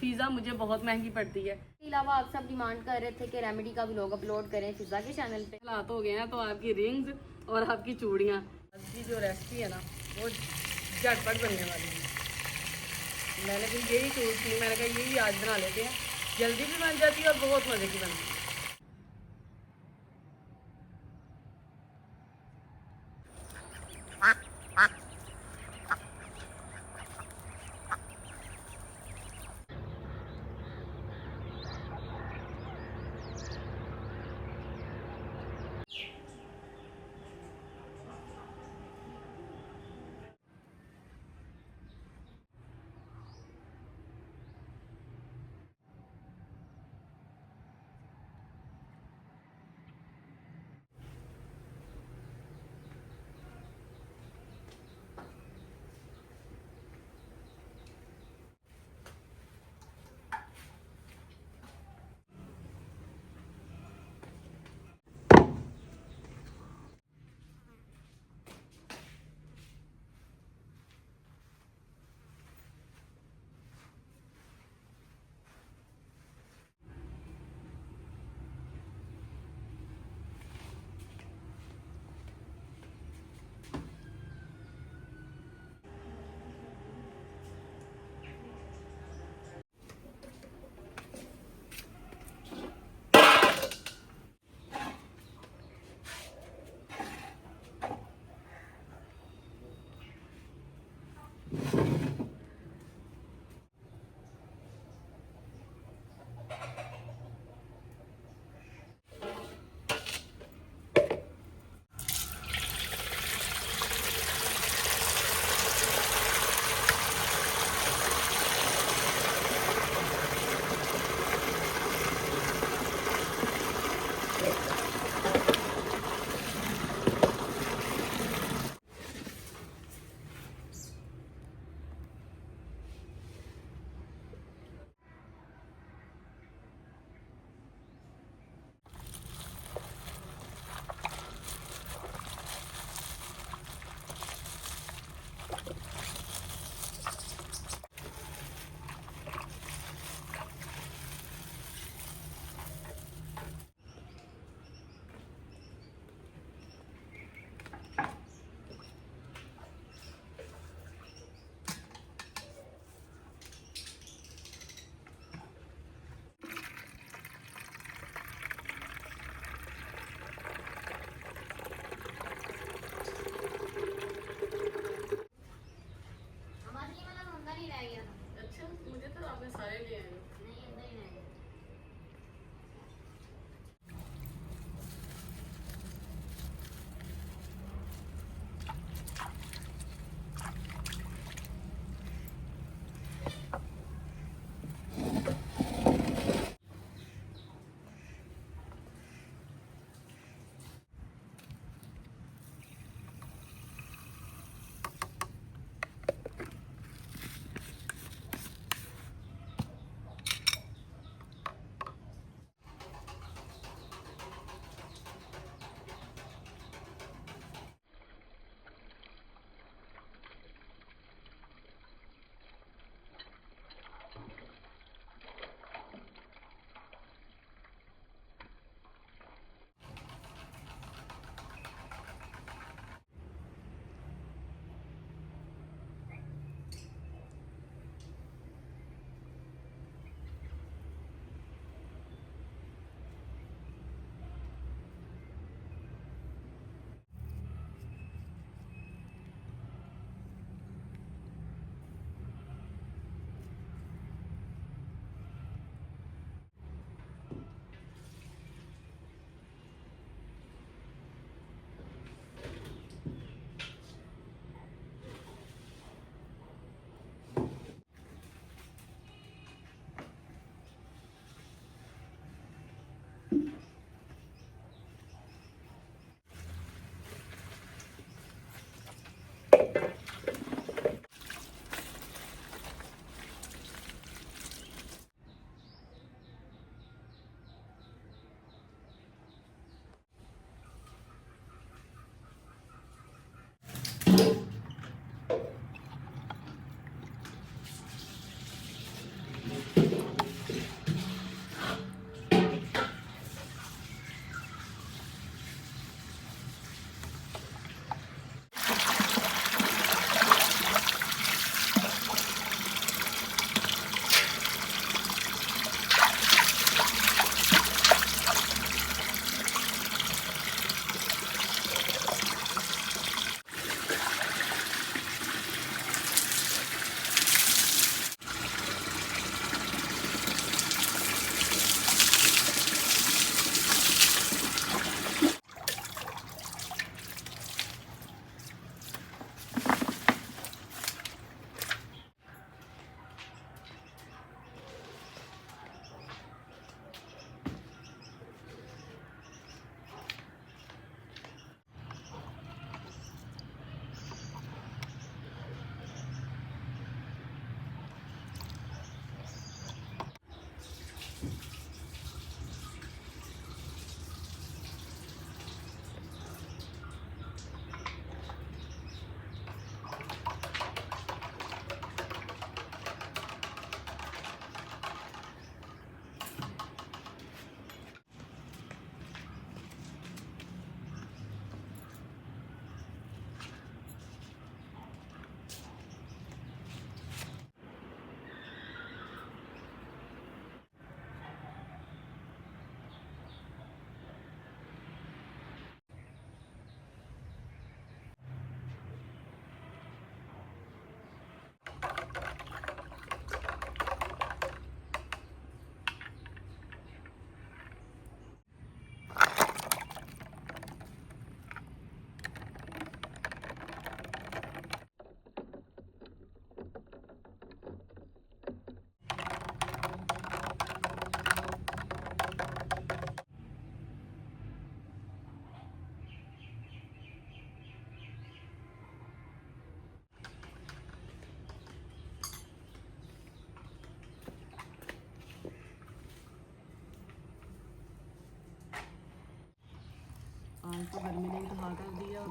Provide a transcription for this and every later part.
Pizza मुझे बहुत महंगी पड़ती है। इसके अलावा आप सब डिमांड कर रहे थे कि रेमेडी का व्लॉग अपलोड करें फिजा के चैनल पे। हालात हो गए हैं तो आपकी रिंग्स और आपकी चूड़ियाँ, आपकी जो रेसिपी है ना वो झटपट बनने वाली है। मैंने फिर यही सोची, मैंने कहा यही आज बना लेते हैं, जल्दी भी बन जाती है और बहुत मज़े की बनती है।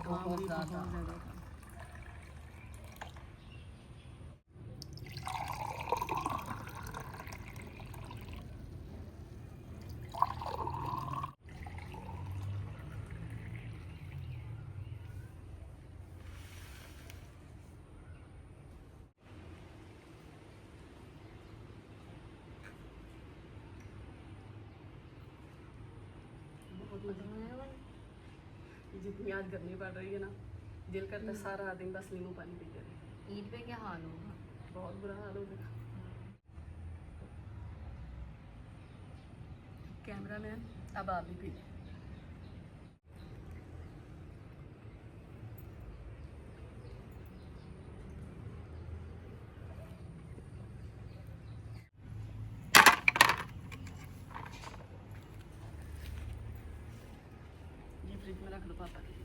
काम भी बहुत ज़्यादा था। बहुत मजा आया। जितनी आज गर्मी पड़ रही है ना, दिल करता है सारा दिन बस नींबू पानी पीते रहे। ईद पे क्या हाल होगा? बहुत बुरा हाल हो गया। कैमरा मैन अब आप भी पी लें। ये फ्रिज में रख दो पापा के लिए।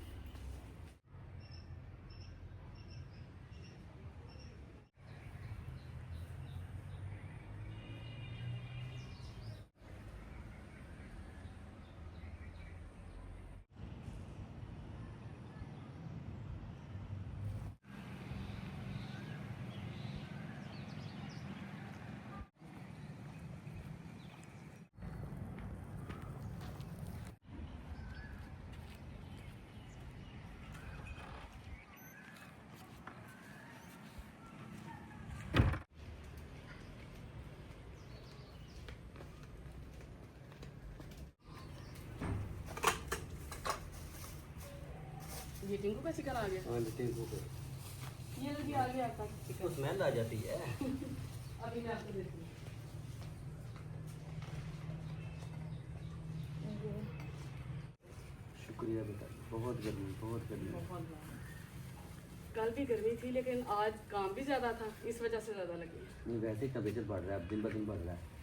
ये टिंकू का चिकन आ गया। हाँ जी टिंकू को ये लगी आ गया आपका इसको स्मेल आ जाती है। अभी मैं आपको देती हूँ। शुक्रिया बेटा, बहुत गर्मी बहुत गर्मी। बहुत ज़्यादा। कल भी गर्मी थी लेकिन आज काम भी ज़्यादा था, इस वजह से ज़्यादा लगी। नहीं वैसे ही टेम्परेचर बढ़ रहा है, अब दिन ब दिन बढ़ रहा है।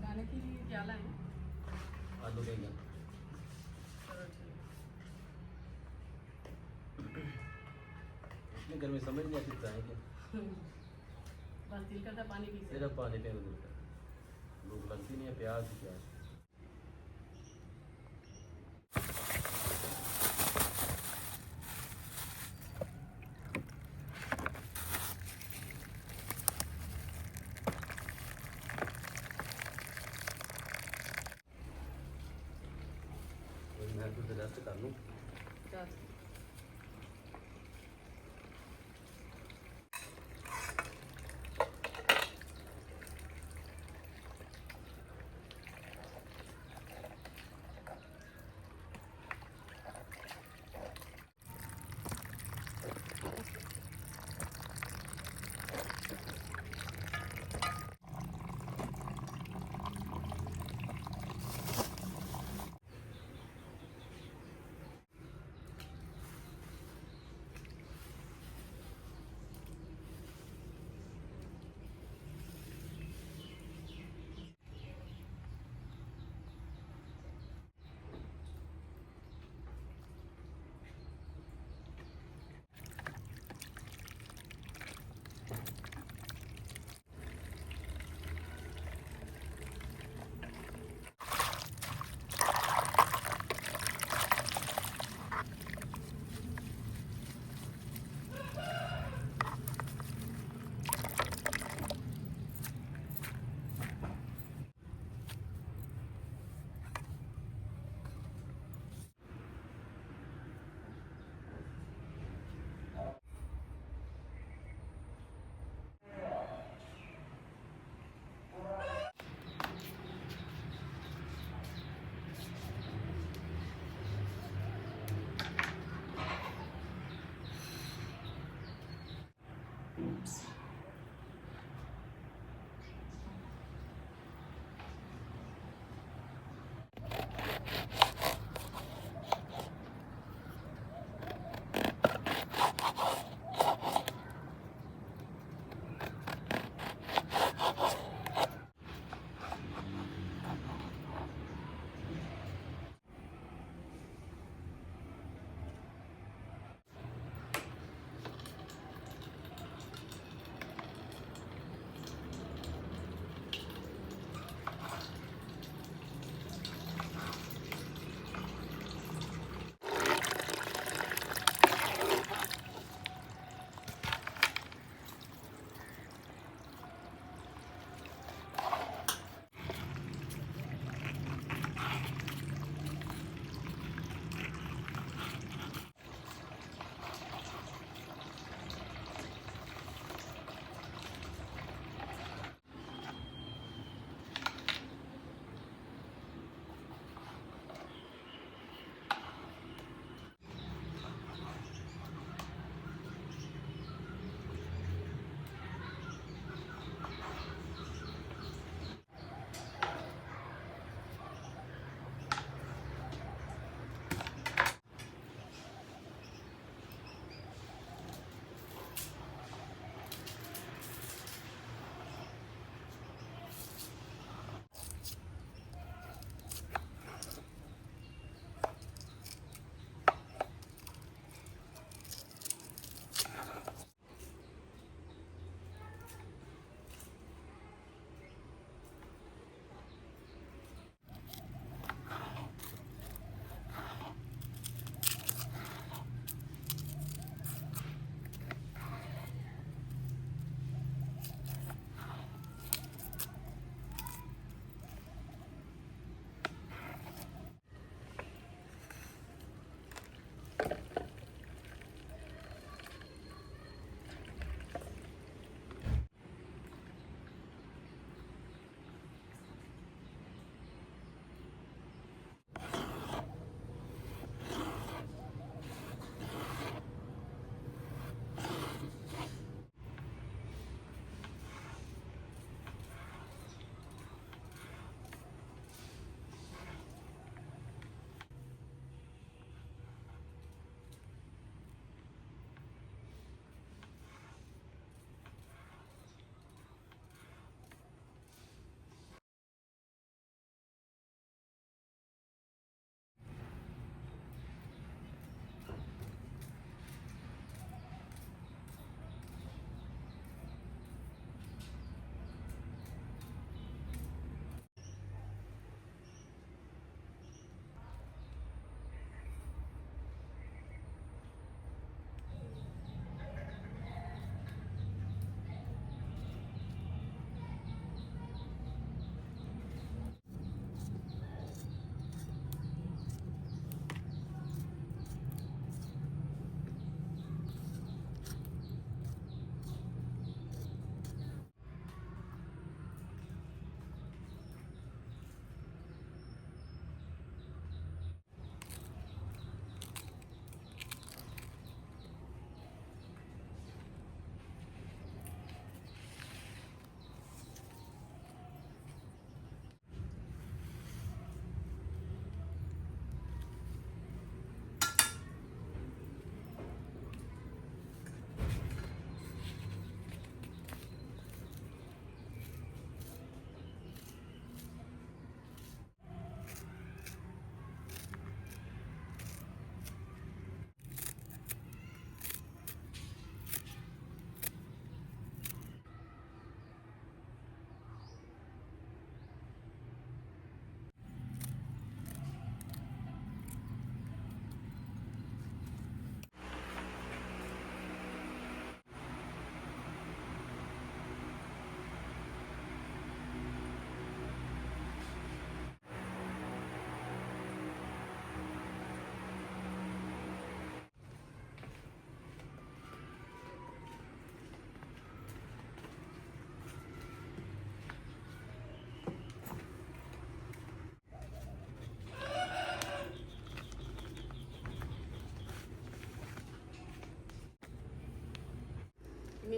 खाने के लिए क्या लाएं? आलू बैंगन चलो ठीक। इतनी गर्मी समझ नहीं आती चाहेंगे। बस दिल करता पानी पी से। सिर्फ पानी पे दूर भूख लगती नहीं है, प्याज ही प्याज। मैं कुछ रेस्ट कर लूँ। चल।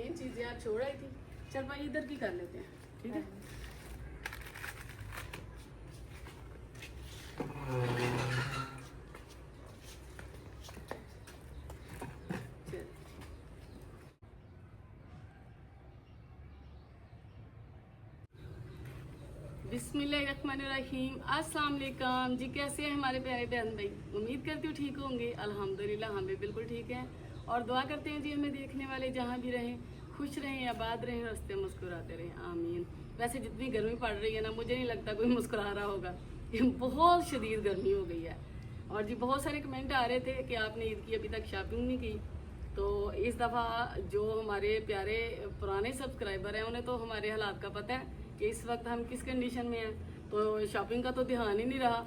बेहतरीन चीजें आप छोड़ आई थी। चल भाई इधर की कर लेते हैं, ठीक है। चल। बिस्मिल्लाहिर्रहमानिर्रहीम। अस्सलाम वालेकुम जी, कैसे हैं हमारे प्यारे बहन भाई? उम्मीद करती हूँ ठीक होंगे। अल्हम्दुलिल्लाह हम भी बिल्कुल ठीक हैं और दुआ करते हैं जी हमें देखने वाले जहाँ भी रहें खुश रहें, आबाद रहें, हंसते मुस्कुराते रहें, आमीन। वैसे जितनी गर्मी पड़ रही है ना, मुझे नहीं लगता कोई मुस्कुरा रहा होगा। बहुत शदीद गर्मी हो गई है। और जी बहुत सारे कमेंट आ रहे थे कि आपने ईद की अभी तक शॉपिंग नहीं की। तो इस दफ़ा जो हमारे प्यारे पुराने सब्सक्राइबर हैं उन्हें तो हमारे हालात का पता है कि इस वक्त हम किस कंडीशन में हैं, तो शॉपिंग का तो ध्यान ही नहीं रहा।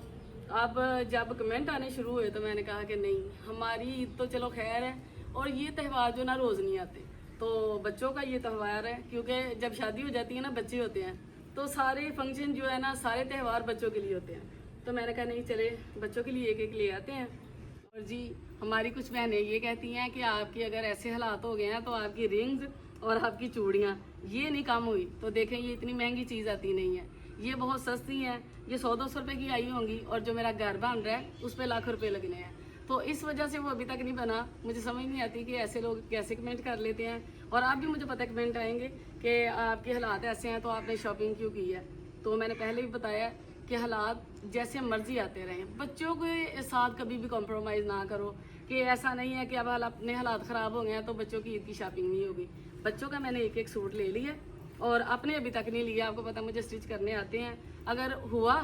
अब जब कमेंट आने शुरू हुए तो मैंने कहा कि नहीं, हमारी ईद तो चलो खैर है, और ये त्यौहार जो ना रोज़ नहीं आते, तो बच्चों का ये त्यौहार है, क्योंकि जब शादी हो जाती है ना, बच्चे होते हैं, तो सारे फंक्शन जो है ना, सारे त्यौहार बच्चों के लिए होते हैं। तो मैंने कहा नहीं, चले बच्चों के लिए एक एक ले आते हैं। और जी हमारी कुछ बहनें ये कहती हैं कि आपकी अगर ऐसे हालात हो गए हैं तो आपकी रिंग्स और आपकी चूड़ियाँ ये नहीं कम हुई। तो देखें, ये इतनी महंगी चीज़ आती नहीं है, ये बहुत सस्ती है, ये 100-200 रुपये की आई होंगी, और जो मेरा घर बन रहा है उस पर लाख रुपए लगने हैं। तो इस वजह से वो अभी तक नहीं बना। मुझे समझ नहीं आती कि ऐसे लोग कैसे कमेंट कर लेते हैं। और आप भी, मुझे पता है कमेंट आएंगे कि आपके हालात ऐसे हैं तो आपने शॉपिंग क्यों की है। तो मैंने पहले भी बताया कि हालात जैसे मर्जी आते रहें, बच्चों के साथ कभी भी कॉम्प्रोमाइज़ ना करो कि ऐसा नहीं है कि अब अपने हालात ख़राब हो गए हैं तो बच्चों की ईद की शॉपिंग नहीं होगी। बच्चों का मैंने एक एक सूट ले लिया और अपने अभी तक नहीं लिया। आपको पता मुझे स्टिच करने आते हैं। अगर हुआ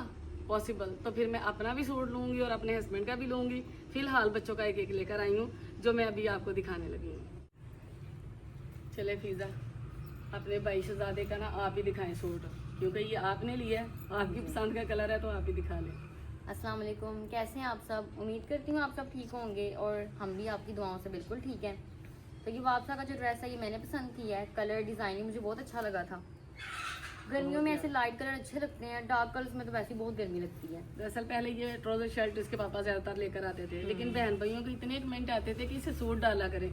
पॉसिबल तो फिर मैं अपना भी सूट लूँगी और अपने हस्बैंड का भी लूँगी। फ़िलहाल बच्चों का एक एक लेकर आई हूँ जो मैं अभी आपको दिखाने लगी हूँ। चले फ़िज़ा, अपने भाई शहजादे का ना आप ही दिखाएं सूट, क्योंकि ये आपने लिया है, आपकी पसंद का कलर है, तो आप ही दिखा लें। अस्सलाम वालेकुम, कैसे हैं आप सब? उम्मीद करती हूँ आप सब ठीक होंगे और हम भी आपकी दुआओं से बिल्कुल ठीक हैं। तो ये वापसा का जो ड्रेस है ये मैंने पसंद किया है। कलर डिज़ाइनिंग मुझे बहुत अच्छा लगा था। गर्मियों में ऐसे लाइट कलर अच्छे लगते हैं, डार्क कलर्स में तो वैसे ही बहुत गर्मी लगती है। दरअसल पहले ये ट्राउजर शर्ट इसके पापा ज़्यादातर लेकर आते थे, लेकिन बहन भाइयों के इतने कमेंट आते थे कि इसे सूट डाला करें।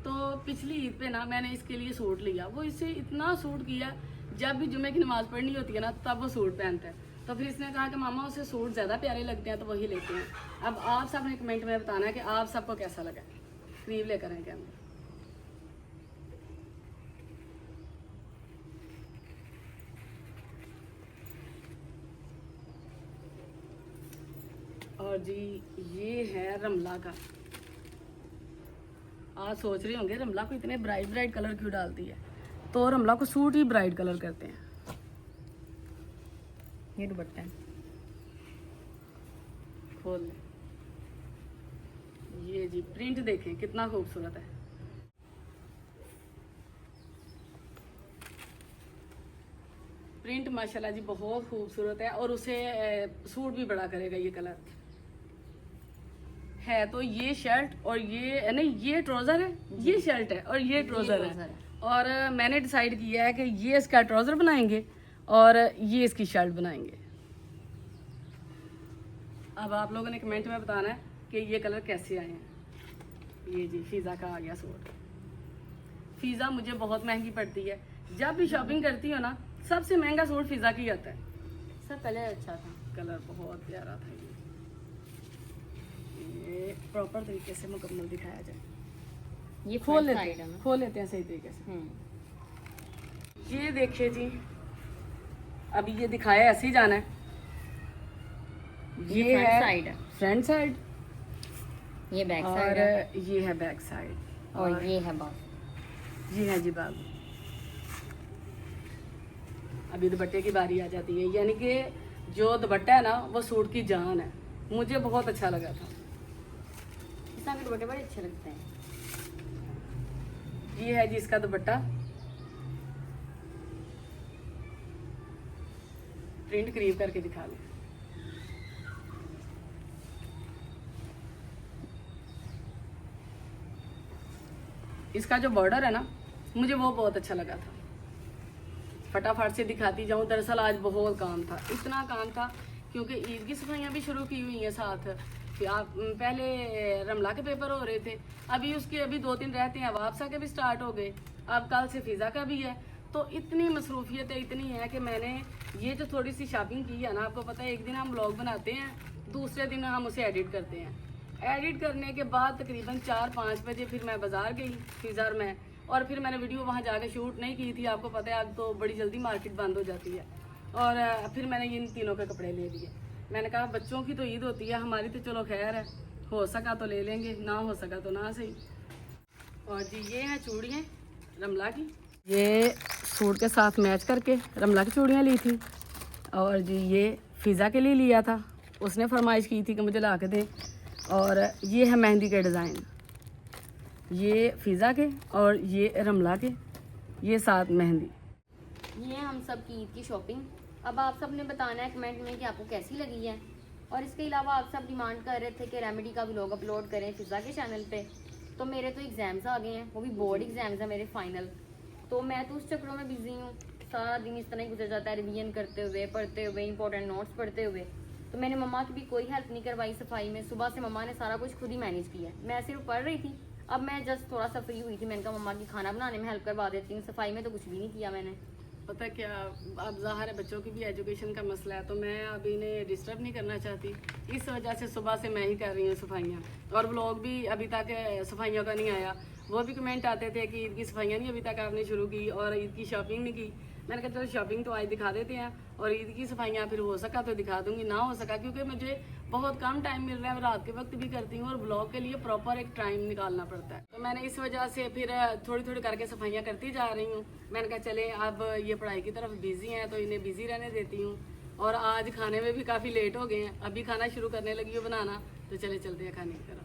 तो पिछली ईद पे ना मैंने इसके लिए सूट लिया, वो इसे इतना सूट किया, जब भी जुमे की नमाज़ पढ़नी होती है ना तब वो सूट पहनता है। तो फिर इसने कहा कि मामा उसे सूट ज़्यादा प्यारे लगते हैं तो वही लेते हैं। अब आप सब ने कमेंट में बताना है कि आप सबको कैसा लगा। करीब लेकर आए कैमरा। और जी ये है रमला का। आप सोच रहे होंगे रमला को इतने ब्राइट ब्राइट कलर क्यों डालती है, तो रमला को सूट ही ब्राइट कलर करते हैं। ये दुपट्टा है, खोल ले। ये जी प्रिंट देखें कितना खूबसूरत है। प्रिंट माशाल्लाह जी बहुत खूबसूरत है, और उसे सूट भी बड़ा करेगा ये कलर है। तो ये शर्ट और ये नहीं, ये ट्राउजर है, ये शर्ट है और ये ट्राउजर है। और मैंने डिसाइड किया है कि ये इसका ट्राउजर बनाएंगे और ये इसकी शर्ट बनाएंगे। अब आप लोगों ने कमेंट में बताना है कि ये कलर कैसे आए हैं। ये जी फ़िज़ा का आ गया सूट। फ़िज़ा मुझे बहुत महंगी पड़ती है, जब भी शॉपिंग करती हो ना सबसे महंगा सूट फ़िज़ा की आता है। सर कलर अच्छा था, कलर बहुत प्यारा था। ये प्रॉपर तरीके से मुकम्मल दिखाया जाए। ये खोल फ्रंट लेते साइड है हैं, ना? खोल लेते हैं सही तरीके से। ये देखिए जी, अभी ये दिखाया ऐसे ही जाना है। ये फ्रंट है साइड है, फ्रंट साइड, ये बैक और साइड है, ये है बैक साइड, और ये है बाजू। ये है जी बाजू। अभी दुपट्टे की बारी आ जाती है, यानी कि जो दुपट्टा है ना वो सूट की जान है। मुझे बहुत अच्छा लगा था। इस तरह के दुपट्टे बड़े अच्छे लगते हैं। ये है जी इसका दुपट्टा, प्रिंट करीब करके दिखा लें। इसका जो बॉर्डर है ना मुझे वो बहुत अच्छा लगा था। फटाफट से दिखाती जाऊं, दरअसल आज बहुत काम था, इतना काम था क्योंकि ईद की सफाइयाँ भी शुरू की हुई हैं साथ। आप पहले रमला के पेपर हो रहे थे, अभी उसके 2-3 रहते हैं, वापसा के भी स्टार्ट हो गए, अब कल से फिज़ा का भी है। तो इतनी मसरूफियतें इतनी है कि मैंने ये जो थोड़ी सी शॉपिंग की है ना, आपको पता है एक दिन हम व्लॉग बनाते हैं, दूसरे दिन हम उसे एडिट करते हैं। एडिट करने के बाद तकरीबन 4-5 बजे फिर मैं बाज़ार गई फिज़ार में, और फिर मैंने वीडियो वहाँ जाके शूट नहीं की थी। आपको पता है अब तो बड़ी जल्दी मार्केट बंद हो जाती है। और फिर मैंने इन तीनों के कपड़े ले लिए। मैंने कहा बच्चों की तो ईद होती है, हमारी तो चलो खैर है, हो सका तो ले लेंगे, ना हो सका तो ना सही। और जी ये हैं चूड़ियाँ रमला की, ये सूट के साथ मैच करके रमला की चूड़ियाँ ली थी। और जी ये फिज़ा के लिए लिया था, उसने फरमाइश की थी कि मुझे ला के दें। और ये है मेहंदी के डिज़ाइन, ये फिज़ा के और ये रमला के, ये साथ मेहंदी। ये है हम सब की ईद की शॉपिंग। अब आप सब ने बताना है कमेंट में कि आपको कैसी लगी है। और इसके अलावा आप सब डिमांड कर रहे थे कि रेमेडी का व्लॉग अपलोड करें फिज़ा के चैनल पे। तो मेरे तो एग्ज़ाम्स आ गए हैं, वो भी बोर्ड एग्ज़ाम्स हैं मेरे फाइनल। तो मैं तो उस चक्रों में बिजी हूँ, सारा दिन इस तरह ही गुजर जाता है, रिवीजन करते हुए, पढ़ते हुए, इंपॉर्टेंट नोट्स पढ़ते हुए। तो मैंने मम्मा की भी कोई हेल्प नहीं करवाई सफाई में। सुबह से मम्मा ने सारा कुछ खुद ही मैनेज किया है, मैं सिर्फ पढ़ रही थी। अब मैं जस्ट थोड़ा सा फ्री हुई थी, मैंने कहा मम्मा की खाना बनाने में हेल्प करवा देती हूँ, सफाई में तो कुछ भी नहीं किया मैंने। पता क्या, अब ज़ाहिर है बच्चों की भी एजुकेशन का मसला है, तो मैं अब इन्हें डिस्टर्ब नहीं करना चाहती। इस वजह से सुबह से मैं ही कर रही हूँ सफाइयाँ, और ब्लॉग भी अभी तक सफाइयों का नहीं आया। वो भी कमेंट आते थे कि ईद की सफाइयाँ नहीं अभी तक आपने शुरू की, और ईद की शॉपिंग नहीं की। मैंने कहा चलो शॉपिंग तो आज दिखा देते हैं, और ईद की सफाइयाँ फिर हो सका तो दिखा दूँगी, ना हो सका क्योंकि मुझे बहुत कम टाइम मिल रहा है, रात के वक्त भी करती हूँ, और ब्लॉग के लिए प्रॉपर एक टाइम निकालना पड़ता है। तो मैंने इस वजह से फिर थोड़ी थोड़ी करके सफाइयाँ करती जा रही हूँ। मैंने कहा चले अब ये पढ़ाई की तरफ बिजी हैं तो इन्हें बिजी रहने देती हूँ। और आज खाने में भी काफ़ी लेट हो गए हैं, अभी खाना शुरू करने लगी हूँ बनाना, तो चले चलते हैं खाने की तरफ।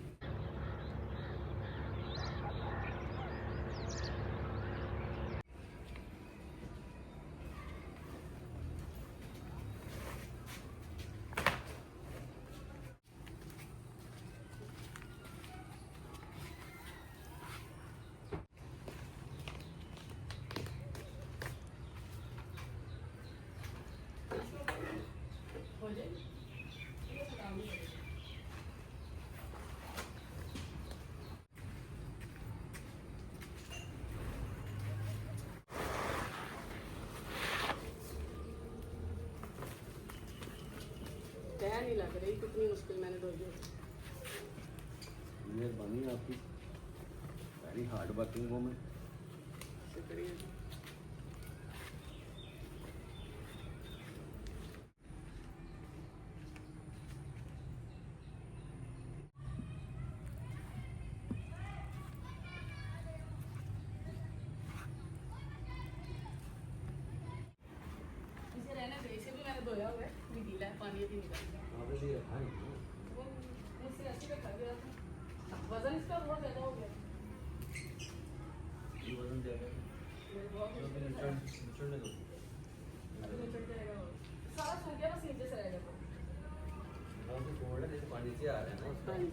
क्या नहीं लग रही, कितनी मुश्किल मैंने धोई है। मेहरबानी आपकी, वेरी हार्ड वर्किंग वूमेन। शुक्रिया। इसे रहने दो, इसे भी मैंने धोया हुआ है, भी गीला है, पानी अभी निकल गया। वो मुझसे ऐसे रखा गया था, वजन इसका बहुत ज़्यादा हो गया। मेरे बहुत मुश्किल है। अभी निकल जाएगा वो। सारा सूख गया, बस नीचे से रहेगा तो। पानी से आ रहा है ना। हाँ जी।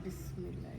बिस्मिल्लाह।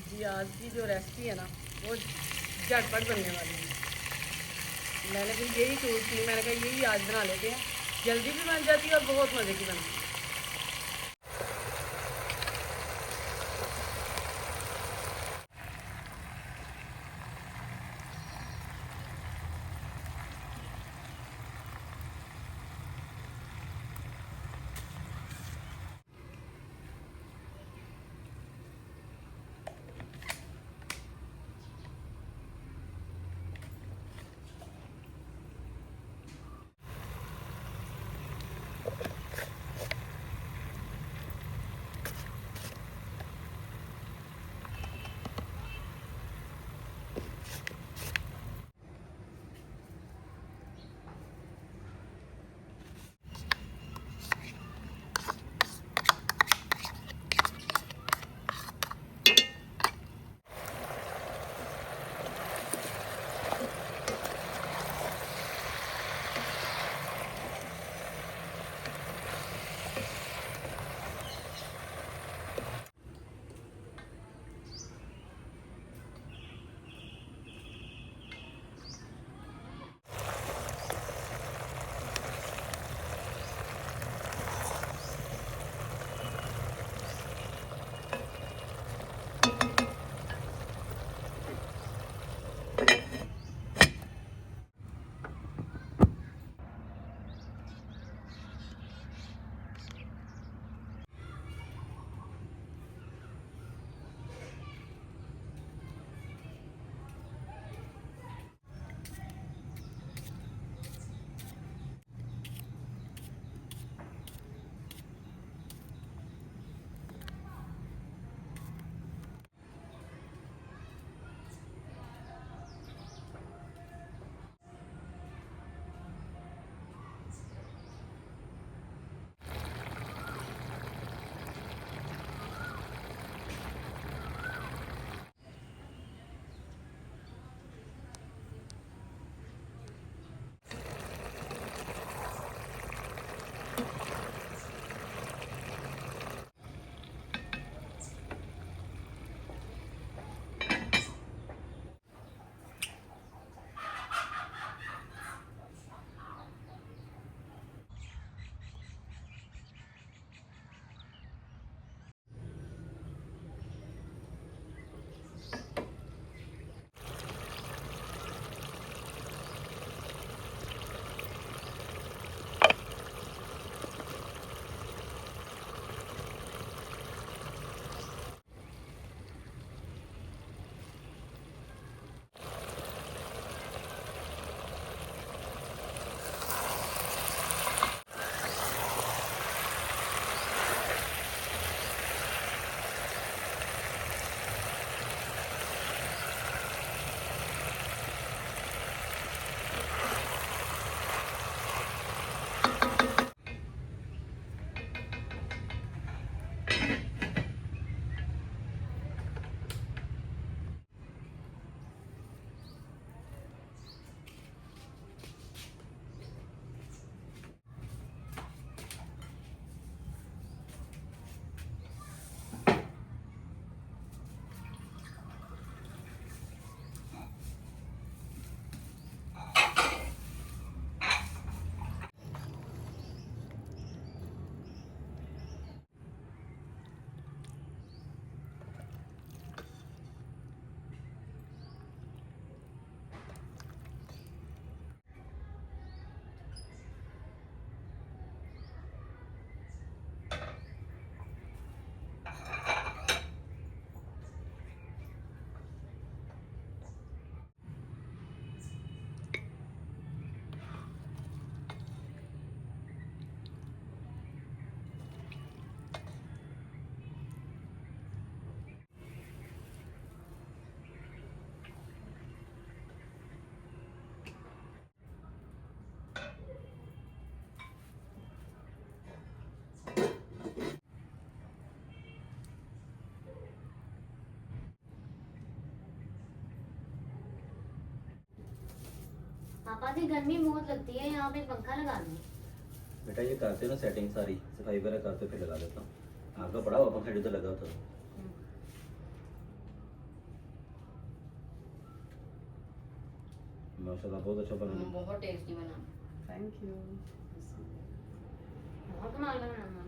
जी आज की जो रेसिपी है ना, वो झटपट बनने वाली है। मैंने फिर यही चूज़ की, मैंने कहा यही आज बना लेते हैं, जल्दी भी बन जाती है और बहुत मज़े की बनती है। पापा जी गर्मी बहुत लगती है, यहाँ पे पंखा लगा दो। बेटा ये करते हो ना सेटिंग सारी सफाई वगैरह करते फिर लगा देता हूँ। आपका पड़ा हुआ पंखा इधर लगा होता है। माशाल्लाह बहुत अच्छा बना। बहुत टेस्टी बना। Thank you. बहुत कमाल का बना